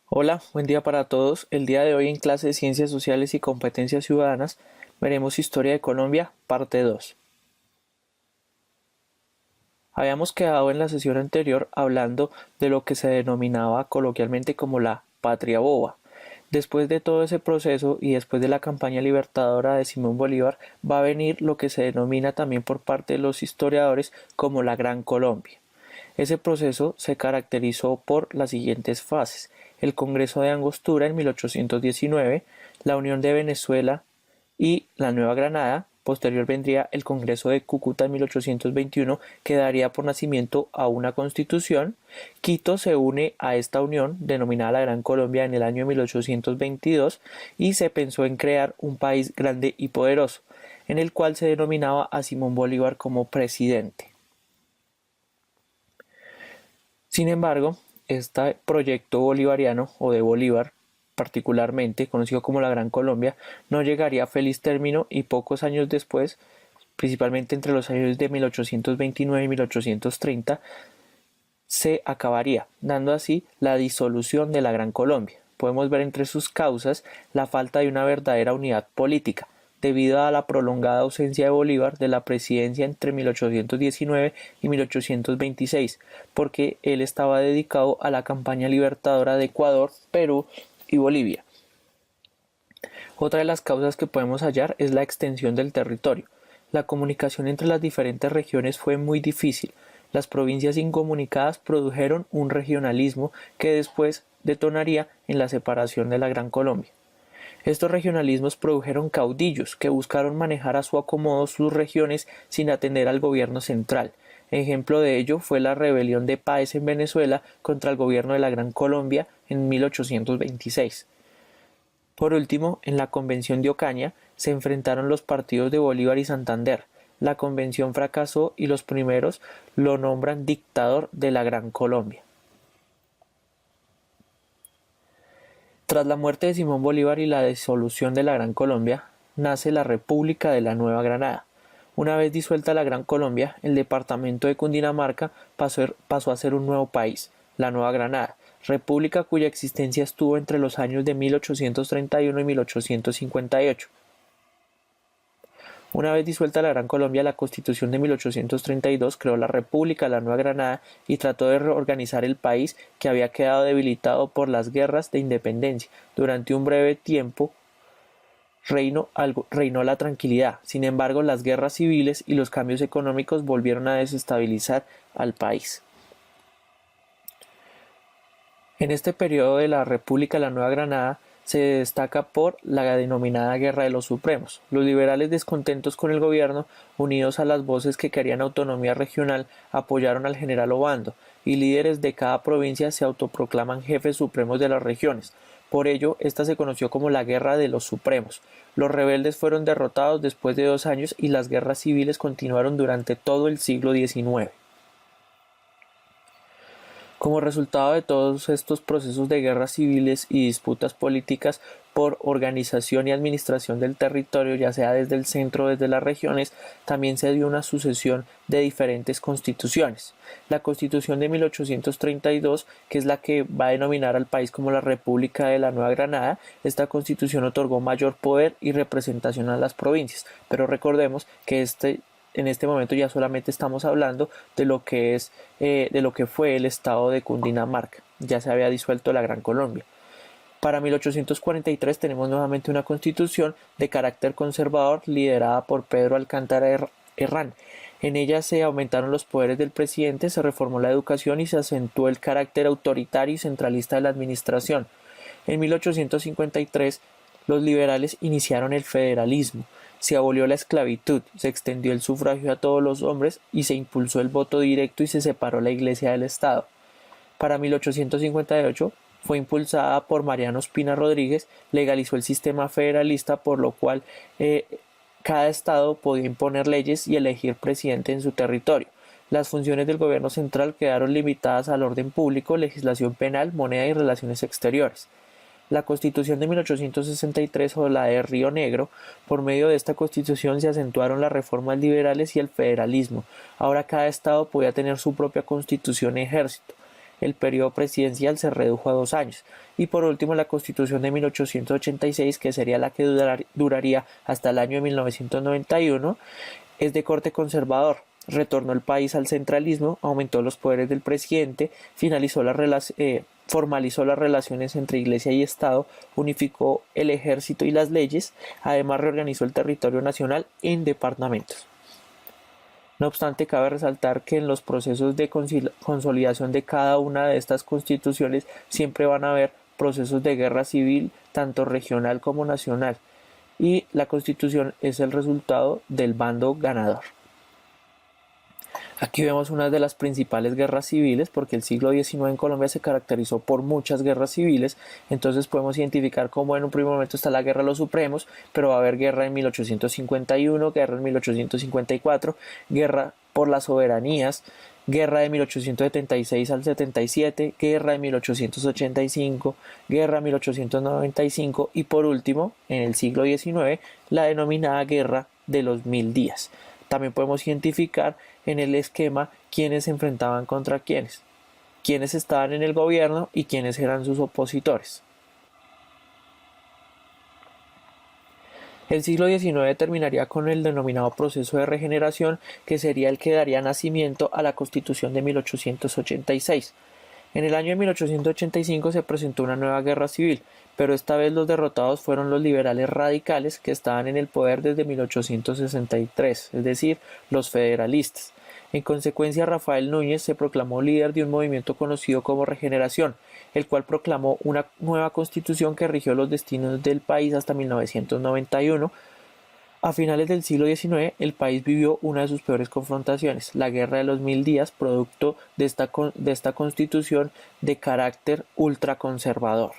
Hola, buen día para todos. El día de hoy en clase de Ciencias Sociales y Competencias Ciudadanas veremos Historia de Colombia, parte 2. Habíamos quedado en la sesión anterior hablando de lo que se denominaba coloquialmente como la patria boba. Después de todo ese proceso y después de la campaña libertadora de Simón Bolívar va a venir lo que se denomina también por parte de los historiadores como la Gran Colombia. Ese proceso se caracterizó por las siguientes fases: el Congreso de Angostura en 1819, la Unión de Venezuela y la Nueva Granada. Posterior vendría el Congreso de Cúcuta en 1821, que daría por nacimiento a una constitución. Quito se une a esta unión, denominada la Gran Colombia, en el año 1822, y se pensó en crear un país grande y poderoso, en el cual se denominaba a Simón Bolívar como presidente. Sin embargo, este proyecto bolivariano, o de Bolívar particularmente, conocido como la Gran Colombia, no llegaría a feliz término y pocos años después, principalmente entre los años de 1829 y 1830, se acabaría, dando así la disolución de la Gran Colombia. Podemos ver entre sus causas la falta de una verdadera unidad política, debido a la prolongada ausencia de Bolívar de la presidencia entre 1819 y 1826, porque él estaba dedicado a la campaña libertadora de Ecuador, Perú y Bolivia. Otra de las causas que podemos hallar es la extensión del territorio. La comunicación entre las diferentes regiones fue muy difícil. Las provincias incomunicadas produjeron un regionalismo que después detonaría en la separación de la Gran Colombia. Estos regionalismos produjeron caudillos que buscaron manejar a su acomodo sus regiones sin atender al gobierno central. Ejemplo de ello fue la rebelión de Páez en Venezuela contra el gobierno de la Gran Colombia en 1826. Por último, en la Convención de Ocaña se enfrentaron los partidos de Bolívar y Santander. La convención fracasó y los primeros lo nombran dictador de la Gran Colombia. Tras la muerte de Simón Bolívar y la disolución de la Gran Colombia, nace la República de la Nueva Granada. Una vez disuelta la Gran Colombia, el departamento de Cundinamarca pasó a ser un nuevo país, la Nueva Granada, república cuya existencia estuvo entre los años de 1831 y 1858. Una vez disuelta la Gran Colombia, la Constitución de 1832 creó la República de la Nueva Granada y trató de reorganizar el país, que había quedado debilitado por las guerras de independencia. Durante un breve tiempo reinó la tranquilidad. Sin embargo, las guerras civiles y los cambios económicos volvieron a desestabilizar al país. En este periodo de la República de la Nueva Granada se destaca por la denominada Guerra de los Supremos. Los liberales, descontentos con el gobierno, unidos a las voces que querían autonomía regional, apoyaron al general Obando, y líderes de cada provincia se autoproclaman jefes supremos de las regiones. Por ello, esta se conoció como la Guerra de los Supremos. Los rebeldes fueron derrotados después de 2 años y las guerras civiles continuaron durante todo el siglo XIX. Como resultado de todos estos procesos de guerras civiles y disputas políticas por organización y administración del territorio, ya sea desde el centro o desde las regiones, también se dio una sucesión de diferentes constituciones. La Constitución de 1832, que es la que va a denominar al país como la República de la Nueva Granada, esta constitución otorgó mayor poder y representación a las provincias, pero recordemos que en este momento ya solamente estamos hablando de lo que de lo que fue el estado de Cundinamarca. Ya se había disuelto la Gran Colombia. Para 1843 tenemos nuevamente una constitución de carácter conservador liderada por Pedro Alcántara Herrán. En ella se aumentaron los poderes del presidente, se reformó la educación y se acentuó el carácter autoritario y centralista de la administración. En 1853 los liberales iniciaron el federalismo. Se abolió la esclavitud, se extendió el sufragio a todos los hombres y se impulsó el voto directo y se separó la Iglesia del Estado. Para 1858 fue impulsada por Mariano Ospina Rodríguez, legalizó el sistema federalista, por lo cual cada estado podía imponer leyes y elegir presidente en su territorio. Las funciones del gobierno central quedaron limitadas al orden público, legislación penal, moneda y relaciones exteriores. La Constitución de 1863, o la de Río Negro. Por medio de esta Constitución se acentuaron las reformas liberales y el federalismo. Ahora cada estado podía tener su propia constitución y ejército. el periodo presidencial se redujo a 2 años. Y por último, la Constitución de 1886, que sería la que duraría hasta el año de 1991, es de corte conservador. Retornó el país al centralismo, aumentó los poderes del presidente, formalizó las relaciones entre Iglesia y Estado, unificó el ejército y las leyes, además reorganizó el territorio nacional en departamentos. No obstante, cabe resaltar que en los procesos de consolidación de cada una de estas constituciones siempre van a haber procesos de guerra civil, tanto regional como nacional, y la constitución es el resultado del bando ganador. Aquí vemos una de las principales guerras civiles, porque el siglo XIX en Colombia se caracterizó por muchas guerras civiles. Entonces podemos identificar cómo en un primer momento está la guerra de los supremos, pero va a haber guerra en 1851, guerra en 1854, guerra por las soberanías, guerra de 1876 al 77, guerra de 1885, guerra de 1895 y por último, en el siglo XIX, la denominada guerra de los 1000 días. También podemos identificar en el esquema quiénes se enfrentaban contra quiénes estaban en el gobierno y quiénes eran sus opositores. El siglo XIX terminaría con el denominado proceso de regeneración, que sería el que daría nacimiento a la Constitución de 1886. En el año de 1885 se presentó una nueva guerra civil, pero esta vez los derrotados fueron los liberales radicales que estaban en el poder desde 1863, es decir, los federalistas. En consecuencia, Rafael Núñez se proclamó líder de un movimiento conocido como Regeneración, el cual proclamó una nueva constitución que rigió los destinos del país hasta 1991. A finales del siglo XIX, el país vivió una de sus peores confrontaciones, la Guerra de los 1000 días, producto de esta constitución de carácter ultraconservador.